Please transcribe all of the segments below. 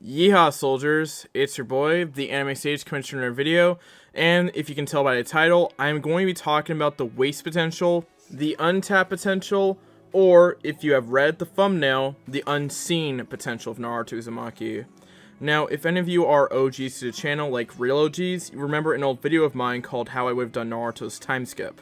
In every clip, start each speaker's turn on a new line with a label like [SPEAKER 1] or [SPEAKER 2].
[SPEAKER 1] Yeehaw soldiers, it's your boy, the Anime Sage coming to another video, and if you can tell by the title, I'm going to be talking about the waste potential, the untapped potential, or if you have read the thumbnail, the unseen potential of Naruto Uzumaki. Now, if any of you are OGs to the channel, like real OGs, you remember an old video of mine called How I Would Have Done Naruto's Time Skip.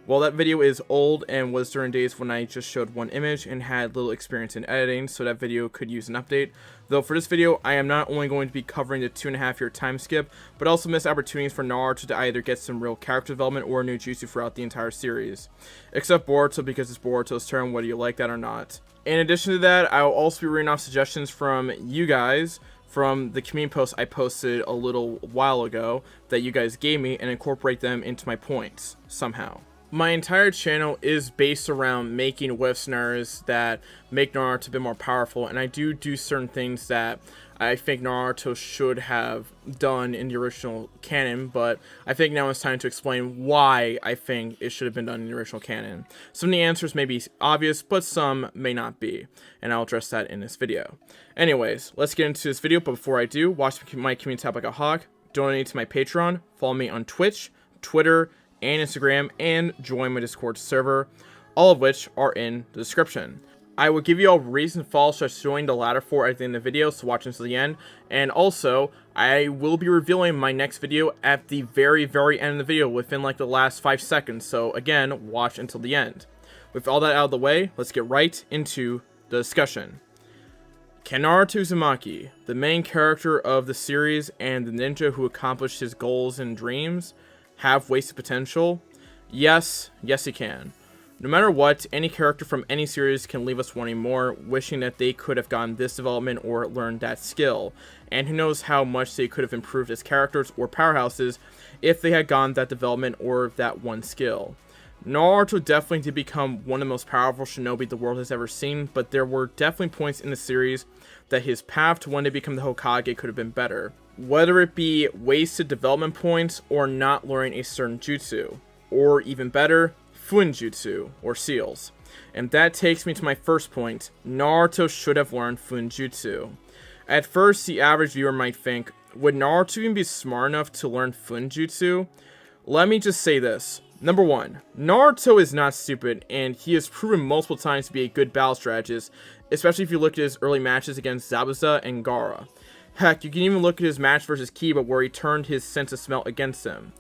[SPEAKER 1] Well, that video is old and was during days when I just showed one image and had little experience in editing, so that video could use an update. Though for this video, I am not only going to be covering the 2.5 year time skip, but also miss opportunities for Naruto to either get some real character development or new jutsu throughout the entire series. Except Boruto, because it's Boruto's turn, whether you like that or not. In addition to that, I will also be reading off suggestions from you guys, from the community post I posted a little while ago that you guys gave me, and incorporate them into my points, somehow. My entire channel is based around making what-if scenarios that make Naruto a bit more powerful, and I do certain things that I think Naruto should have done in the original canon, but I think now it's time to explain why I think it should have been done in the original canon. Some of the answers may be obvious, but some may not be, and I'll address that in this video. Anyways, let's get into this video, but before I do, watch my community tab like a hawk, donate to my Patreon, follow me on Twitch, Twitter, and Instagram, and join my Discord server, all of which are in the description. I will give you all reason to follow, so join the latter four at the end of the video, so watch until the end. And also, I will be revealing my next video at the very end of the video, within like the last 5 seconds, so again, watch until the end. With all that out of the way, let's get right into the discussion. Can Naruto Uzumaki, the main character of the series and the ninja who accomplished his goals and dreams, have wasted potential? Yes, he can. No matter what, any character from any series can leave us wanting more, wishing that they could have gotten this development or learned that skill, and who knows how much they could have improved as characters or powerhouses if they had gotten that development or that one skill. Naruto definitely did become one of the most powerful shinobi the world has ever seen, but there were definitely points in the series that his path to one day become the Hokage could have been better. Whether it be wasted development points or not learning a certain jutsu, or even better, Fuinjutsu, or seals. And that takes me to my first point: Naruto should have learned Fuinjutsu. At first, the average viewer might think, would Naruto even be smart enough to learn Fuinjutsu? Let me just say this. Number 1, Naruto is not stupid, and he has proven multiple times to be a good battle strategist, especially if you look at his early matches against Zabuza and Gaara. Heck, you can even look at his match versus Kiba where he turned his sense of smell against him.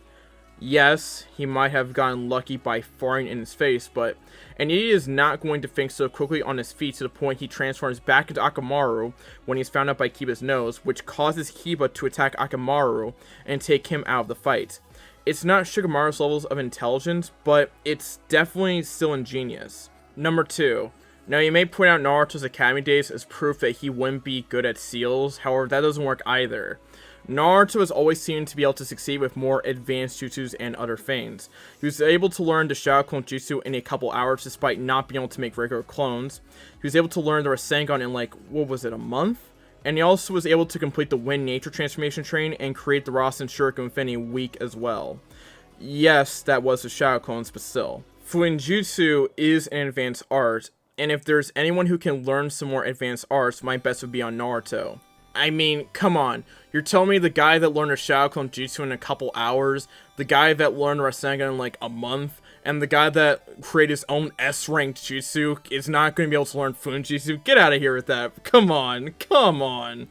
[SPEAKER 1] Yes, he might have gotten lucky by farting in his face, but an idiot is not going to think so quickly on his feet to the point he transforms back into Akamaru when he's found out by Kiba's nose, which causes Kiba to attack Akamaru and take him out of the fight. It's not Shikamaru's levels of intelligence, but it's definitely still ingenious. Number 2. Now, you may point out Naruto's academy days as proof that he wouldn't be good at seals, however, that doesn't work either. Naruto has always seemed to be able to succeed with more advanced jutsus and other things. He was able to learn the Shadow Clone Jutsu in a couple hours despite not being able to make regular clones. He was able to learn the Rasengan in like, what was it, a month? And he also was able to complete the Wind Nature Transformation Train and create the Rasen Shuriken within a week as well. Yes, that was the Shadow Clones, but still. Fuinjutsu is an advanced art, and if there's anyone who can learn some more advanced arts, my best would be on Naruto. I mean, come on. You're telling me the guy that learned a Shadow Clone Jutsu in a couple hours, the guy that learned Rasengan in like a month, and the guy that created his own S-ranked jutsu is not going to be able to learn Fuinjutsu? Get out of here with that. Come on.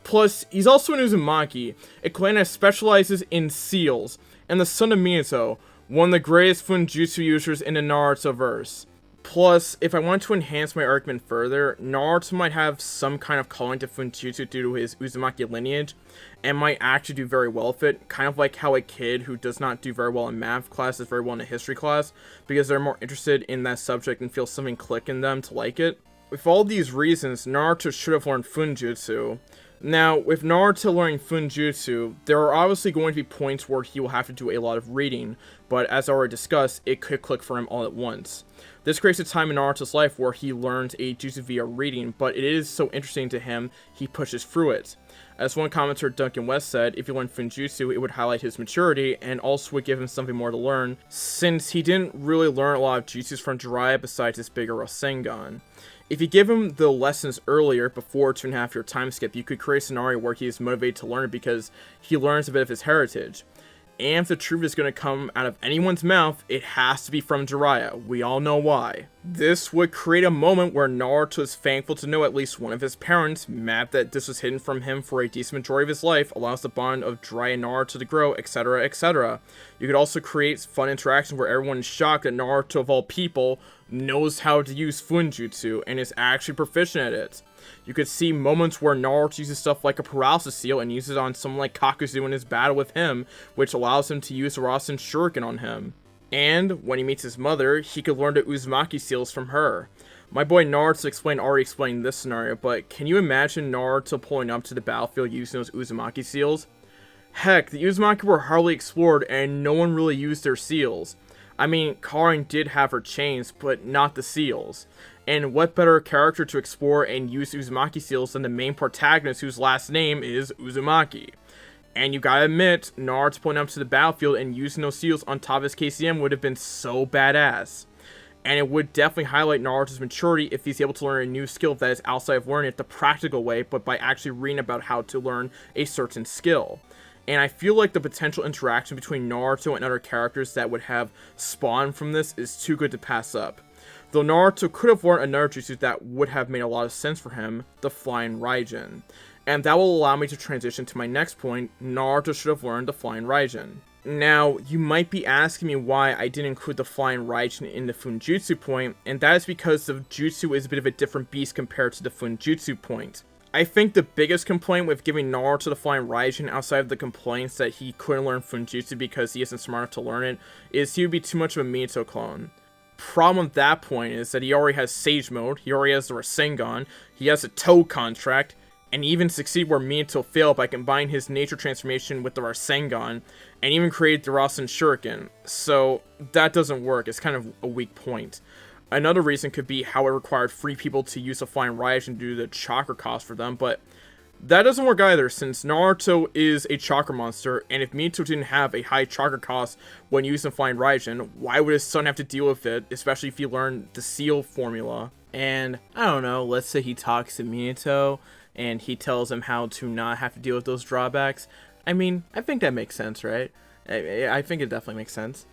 [SPEAKER 1] Plus, he's also an Uzumaki, a clan that specializes in seals, and the son of Minato, one of the greatest Fuinjutsu users in the Naruto-verse. Plus, if I want to enhance my argument further, Naruto might have some kind of calling to Fuinjutsu due to his Uzumaki lineage, and might actually do very well with it, kind of like how a kid who does not do very well in math class does very well in a history class, because they're more interested in that subject and feel something click in them to like it. With all these reasons, Naruto should have learned Fuinjutsu. Now, with Naruto learning Fuinjutsu, there are obviously going to be points where he will have to do a lot of reading, but as already discussed, it could click for him all at once. This creates a time in Naruto's life where he learns a jutsu via reading, but it is so interesting to him, he pushes through it. As one commenter, Duncan West, said, if he learned Fuinjutsu, it would highlight his maturity, and also would give him something more to learn, since he didn't really learn a lot of jutsus from Jiraiya besides his bigger Rasengan. If you give him the lessons earlier, before 2.5 year time skip, you could create a scenario where he is motivated to learn it because he learns a bit of his heritage. And if the truth is going to come out of anyone's mouth, it has to be from Jiraiya. We all know why. This would create a moment where Naruto is thankful to know at least one of his parents, mad that this was hidden from him for a decent majority of his life, allows the bond of Jiraiya and Naruto to grow, etc, etc. You could also create fun interactions where everyone is shocked that Naruto, of all people, knows how to use Funjutsu and is actually proficient at it. You could see moments where Naruto uses stuff like a paralysis seal and uses it on someone like Kakuzu in his battle with him, which allows him to use the Rasen Shuriken on him. And when he meets his mother, he could learn the Uzumaki seals from her. My boy Naruto already explained this scenario, but can you imagine Naruto pulling up to the battlefield using those Uzumaki seals? Heck, the Uzumaki were hardly explored and no one really used their seals. I mean, Karin did have her chains, but not the seals. And what better character to explore and use Uzumaki seals than the main protagonist whose last name is Uzumaki? And you gotta admit, Naruto pulling up to the battlefield and using those seals on top of his KCM would have been so badass. And it would definitely highlight Naruto's maturity if he's able to learn a new skill that is outside of learning it the practical way, but by actually reading about how to learn a certain skill. And I feel like the potential interaction between Naruto and other characters that would have spawned from this is too good to pass up. Though Naruto could have learned another jutsu that would have made a lot of sense for him, the Flying Raijin. And that will allow me to transition to my next point, Naruto should have learned the Flying Raijin. Now, you might be asking me why I didn't include the Flying Raijin in the Funjutsu point, and that is because the jutsu is a bit of a different beast compared to the Funjutsu point. I think the biggest complaint with giving Naruto the Flying Raijin, outside of the complaints that he couldn't learn Funjutsu because he isn't smart enough to learn it, is he would be too much of a Minato clone. Problem with that point is that he already has Sage Mode, he already has the Rasengan, he has a Toe contract, and even succeed where Minato failed by combining his nature transformation with the Rasengan, and even created the Rasen Shuriken. So that doesn't work, it's kind of a weak point. Another reason could be how it required 3 people to use a Flying Raijin due to the chakra cost for them, but that doesn't work either, since Naruto is a chakra monster, and if Minato didn't have a high chakra cost when using Flying Raijin, why would his son have to deal with it, especially if he learned the seal formula? And, I don't know, let's say he talks to Minato, and he tells him how to not have to deal with those drawbacks. I mean, I think that makes sense, right? I think it definitely makes sense.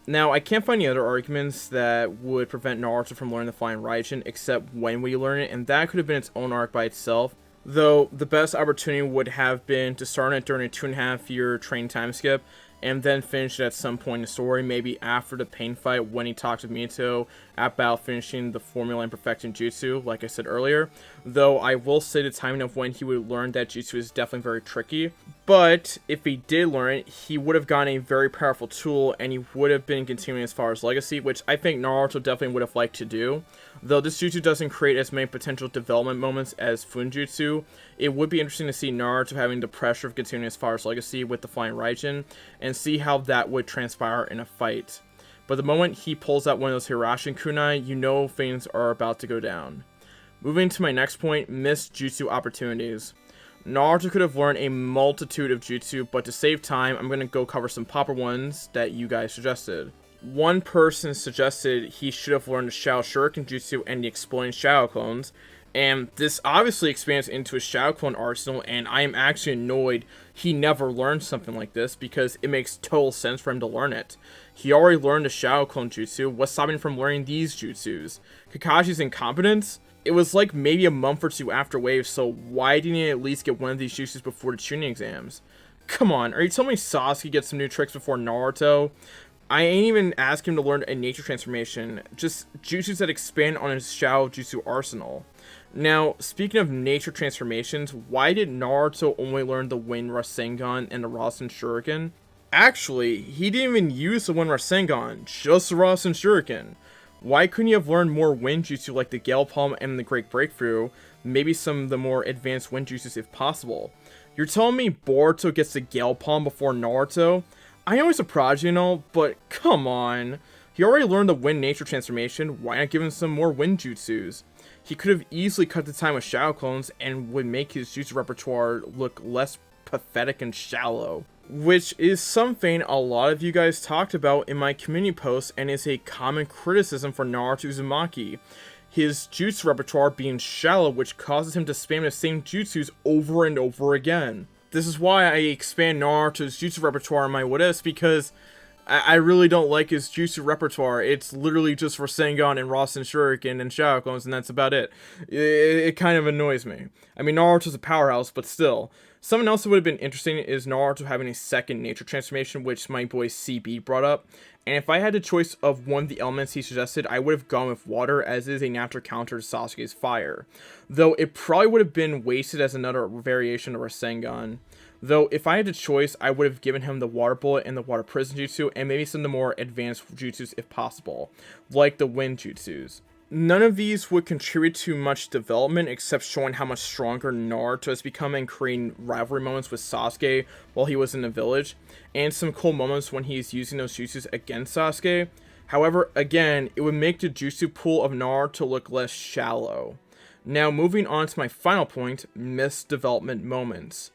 [SPEAKER 1] Now, I can't find any other arguments that would prevent Naruto from learning the Flying Raijin, except when we learn it, and that could have been its own arc by itself. Though, the best opportunity would have been to start it during a 2.5 year training time skip, and then finish it at some point in the story, maybe after the pain fight when he talks with Minato about finishing the formula and perfecting jutsu, like I said earlier. Though I will say the timing of when he would learn that jutsu is definitely very tricky. But if he did learn it, he would have gotten a very powerful tool, and he would have been continuing as far as legacy, which I think Naruto definitely would have liked to do. Though this jutsu doesn't create as many potential development moments as Funjutsu, it would be interesting to see Naruto having the pressure of continuing as far as legacy with the Flying Raijin, and see how that would transpire in a fight. But the moment he pulls out one of those Hirashin kunai, you know things are about to go down. Moving to my next point, missed jutsu opportunities. Naruto could have learned a multitude of jutsu, but to save time, I'm going to go cover some popular ones that you guys suggested. One person suggested he should have learned the Shadow Shuriken Jutsu and the Exploding Shadow Clones, and this obviously expands into his Shadow Clone arsenal, and I am actually annoyed he never learned something like this, because it makes total sense for him to learn it. He already learned the Shadow Clone Jutsu, what's stopping him from learning these jutsus? Kakashi's incompetence? It was like maybe a month or 2 after Wave, so why didn't he at least get one of these jutsus before the tuning exams? Come on, are you telling me Sasuke gets some new tricks before Naruto? I ain't even asking him to learn a nature transformation, just jutsus that expand on his Shadow Jutsu arsenal. Now, speaking of nature transformations, why did Naruto only learn the Wind Rasengan and the Rasen Shuriken? Actually, he didn't even use the Wind Rasengan, just the Rasen Shuriken. Why couldn't he have learned more wind jutsu like the Gale Palm and the Great Breakthrough, maybe some of the more advanced wind jutsus if possible? You're telling me Boruto gets the Gale Palm before Naruto? I know he's a prodigy and all, but come on. He already learned the wind nature transformation, why not give him some more wind jutsus? He could have easily cut the time with Shadow Clones and would make his jutsu repertoire look less pathetic and shallow. Which is something a lot of you guys talked about in my community post and is a common criticism for Naruto Uzumaki. his jutsu repertoire being shallow, which causes him to spam the same jutsus over and over again. This is why I expand Naruto's jutsu repertoire in my what ifs, because I really don't like his jutsu repertoire. It's literally just for Rasengan and Rasen Shuriken and Shadow Clones, and that's about it. It kind of annoys me. I mean, Naruto's a powerhouse, but still. Something else that would have been interesting is Naruto having a second nature transformation, which my boy CB brought up. And if I had the choice of one of the elements he suggested, I would have gone with water, as it is a natural counter to Sasuke's fire. Though it probably would have been wasted as another variation of Rasengan. Though, if I had a choice, I would have given him the water bullet and the water prison jutsu, and maybe some of the more advanced jutsus if possible, like the wind jutsus. None of these would contribute to much development, except showing how much stronger Naruto has become and creating rivalry moments with Sasuke while he was in the village, and some cool moments when he's using those jutsus against Sasuke. However, again, it would make the jutsu pool of Naruto look less shallow. Now, moving on to my final point, missed development moments.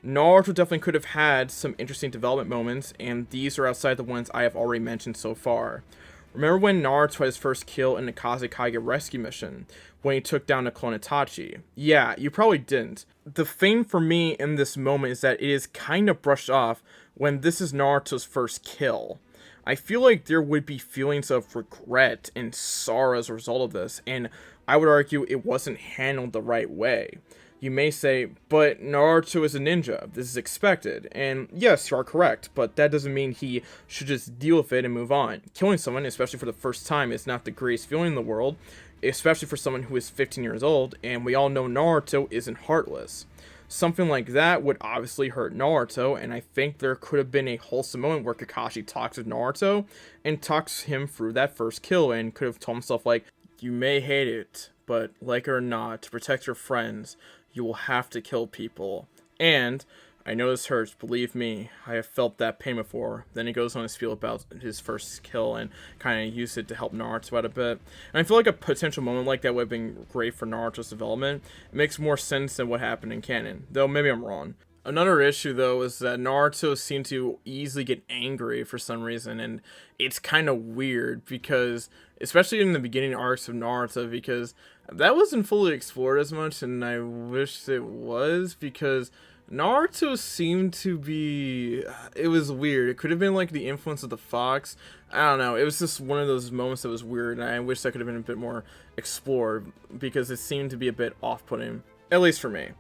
[SPEAKER 1] Naruto definitely could have had some interesting development moments, and these are outside the ones I have already mentioned so far. Remember when Naruto had his first kill in the Kazekage rescue mission, when he took down the clone Itachi? Yeah, you probably didn't. The thing for me in this moment is that it is kind of brushed off when this is Naruto's first kill. I feel like there would be feelings of regret and sorrow as a result of this, and I would argue it wasn't handled the right way. You may say, but Naruto is a ninja, this is expected, and yes, you are correct, but that doesn't mean he should just deal with it and move on. Killing someone, especially for the first time, is not the greatest feeling in the world, especially for someone who is 15 years old, and we all know Naruto isn't heartless. Something like that would obviously hurt Naruto, and I think there could have been a wholesome moment where Kakashi talks with Naruto, and talks him through that first kill, and could have told himself like, you may hate it, but like it or not, to protect your friends, you will have to kill people. And, I know this hurts, believe me, I have felt that pain before. Then he goes on to spiel about his first kill and kind of use it to help Naruto out a bit. And I feel like a potential moment like that would have been great for Naruto's development. It makes more sense than what happened in canon, though maybe I'm wrong. Another issue, though, is that Naruto seemed to easily get angry for some reason, and it's kind of weird because, especially in the beginning arcs of Naruto, because that wasn't fully explored as much, and I wish it was, because Naruto seemed to be, it was weird. It could have been like the influence of the fox. I don't know. It was just one of those moments that was weird, and I wish that could have been a bit more explored, because it seemed to be a bit off-putting, at least for me.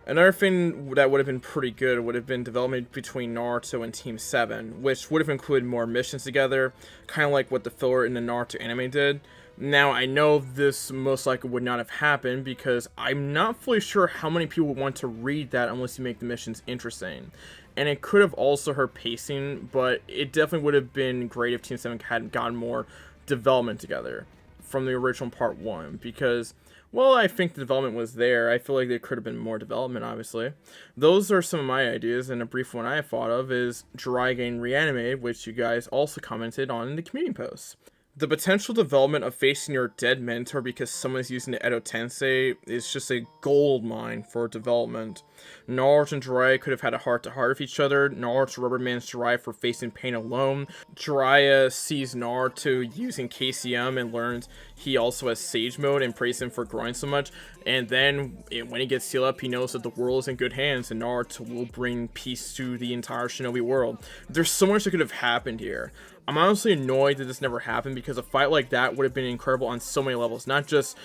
[SPEAKER 1] Another thing that would have been pretty good would have been development between Naruto and Team 7, which would have included more missions together, kind of like what the filler in the Naruto anime did. Now, I know this most likely would not have happened because I'm not fully sure how many people would want to read that unless you make the missions interesting. And it could have also hurt pacing, but it definitely would have been great if Team 7 had gotten more development together from the original Part 1, because, well, I think the development was there. I feel like there could have been more development, obviously. Those are some of my ideas, and a brief one I have thought of is Jiraiya getting reanimated, which you guys also commented on in the community posts. The potential development of facing your dead mentor because someone is using the Edo Tensei is just a gold mine for development. Naruto and Jiraiya could have had a heart-to-heart with each other. Naruto reprimands Jiraiya for facing pain alone. Jiraiya sees Naruto using KCM and learns he also has Sage Mode and praises him for growing so much. And then, when he gets sealed up, he knows that the world is in good hands and Naruto will bring peace to the entire shinobi world. There's so much that could have happened here. I'm honestly annoyed that this never happened because a fight like that would have been incredible on so many levels. Not just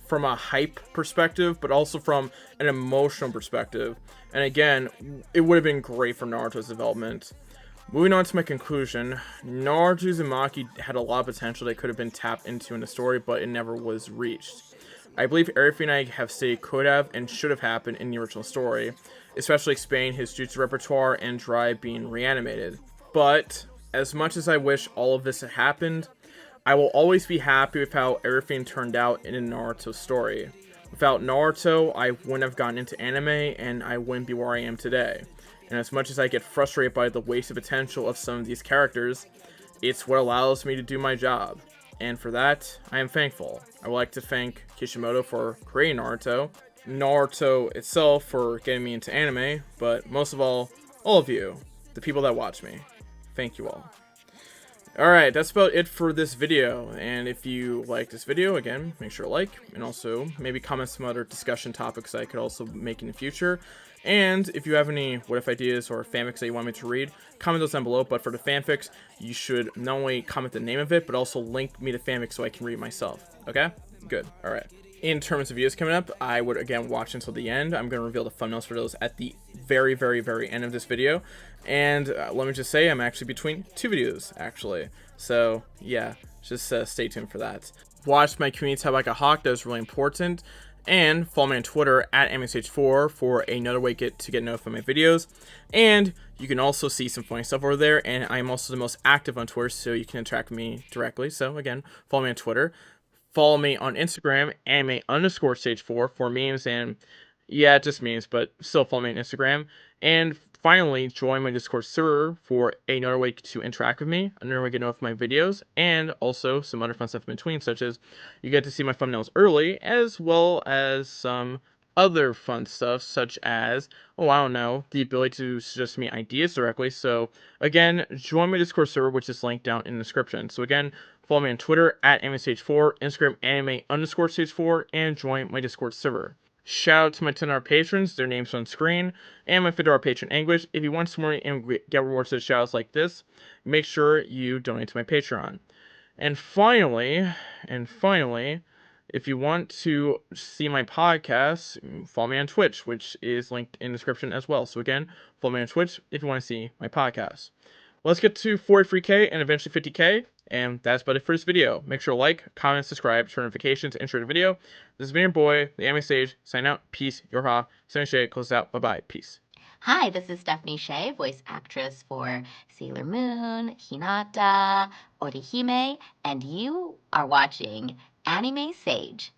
[SPEAKER 1] from a hype perspective, but also from an emotional perspective. And again, it would have been great for Naruto's development. Moving on to my conclusion, Naruto Uzumaki had a lot of potential that could have been tapped into in the story, but it never was reached. I believe everything I have stated could have and should have happened in the original story, especially expanding his jutsu repertoire and Jiraiya being reanimated. But as much as I wish all of this had happened, I will always be happy with how everything turned out in Naruto's story. Without Naruto, I wouldn't have gotten into anime, and I wouldn't be where I am today. And as much as I get frustrated by the wasted potential of some of these characters, it's what allows me to do my job. And for that, I am thankful. I would like to thank Kishimoto for creating Naruto, Naruto itself for getting me into anime, but most of all of you, the people that watch me. Thank you all. Alright, that's about it for this video, and if you like this video, again, make sure to like, and also maybe comment some other discussion topics I could also make in the future. And if you have any what if ideas or fanfics that you want me to read, comment those down below. But for the fanfics, you should not only comment the name of it, but also link me the fanfic so I can read it myself. Okay? Good. Alright. In terms of videos coming up, I would again watch until the end. I'm going to reveal the thumbnails for those at the very, very, very end of this video. And let me just say, I'm actually between two videos, actually. So, yeah, just stay tuned for that. Watch my community tab like a hawk, that is really important. And follow me on Twitter at MSH4 for another way to get notified of my videos. And you can also see some funny stuff over there. And I'm also the most active on Twitter, so you can interact with me directly. So, again, follow me on Twitter. Follow me on Instagram, anime_stage4 for memes and, yeah, just memes, but still follow me on Instagram. And finally, join my Discord server for another way to interact with me, another way to get notified of my videos, and also some other fun stuff in between, such as you get to see my thumbnails early, as well as some other fun stuff, such as, oh, I don't know, the ability to suggest me ideas directly. So, again, join my Discord server, which is linked down in the description. So, again, follow me on Twitter at AnimeStage4, Instagram anime_stage4, and join my Discord server. Shout out to my $10 patrons, their names on screen, and my $50 patron Anguish. If you want some more and get rewards to shoutouts like this, make sure you donate to my Patreon. And finally, if you want to see my podcast, follow me on Twitch, which is linked in the description as well. So again, follow me on Twitch if you want to see my podcast. Let's get to 43K and eventually 50K, and that's about it for this video. Make sure to like, comment, subscribe, turn notifications, and share the video. This has been your boy, the Anime Sage, sign out, peace, YEEHAW, Stephanie Shea, close out, bye-bye, peace.
[SPEAKER 2] Hi, this is Stephanie Shea, voice actress for Sailor Moon, Hinata, Orihime, and you are watching Anime Sage.